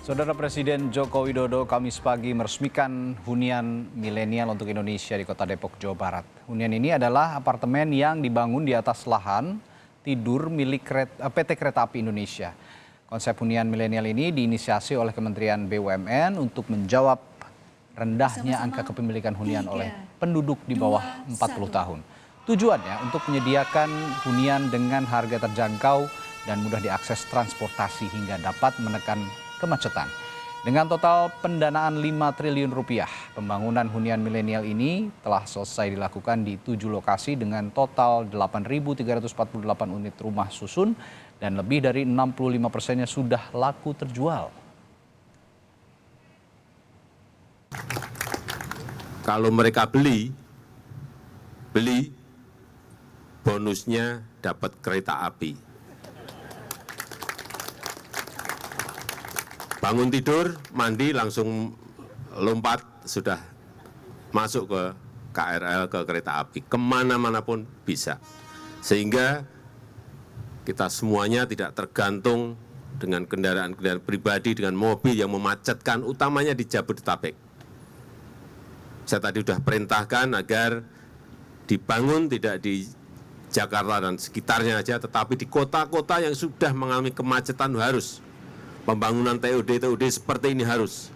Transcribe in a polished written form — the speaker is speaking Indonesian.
Saudara Presiden Joko Widodo Kamis pagi meresmikan hunian milenial untuk Indonesia di Kota Depok, Jawa Barat. Hunian ini adalah apartemen yang dibangun di atas lahan tidur milik PT Kereta Api Indonesia. Konsep hunian milenial ini diinisiasi oleh Kementerian BUMN untuk menjawab rendahnya angka kepemilikan hunian oleh penduduk di bawah 40 tahun. Tujuannya untuk menyediakan hunian dengan harga terjangkau dan mudah diakses transportasi hingga dapat menekan kemacetan. Dengan total pendanaan 5 triliun rupiah, pembangunan hunian milenial ini telah selesai dilakukan di 7 lokasi dengan total 8.348 unit rumah susun dan lebih dari 65%-nya sudah laku terjual. Kalau mereka beli bonusnya dapat kereta api. Bangun tidur, mandi, langsung lompat, sudah masuk ke KRL, ke kereta api. Kemana-mana pun bisa. Sehingga kita semuanya tidak tergantung dengan kendaraan-kendaraan pribadi, dengan mobil yang memacetkan, utamanya di Jabodetabek. Saya tadi sudah perintahkan agar dibangun tidak di Jakarta dan sekitarnya saja, tetapi di kota-kota yang sudah mengalami kemacetan harus. Pembangunan TOD seperti ini harus.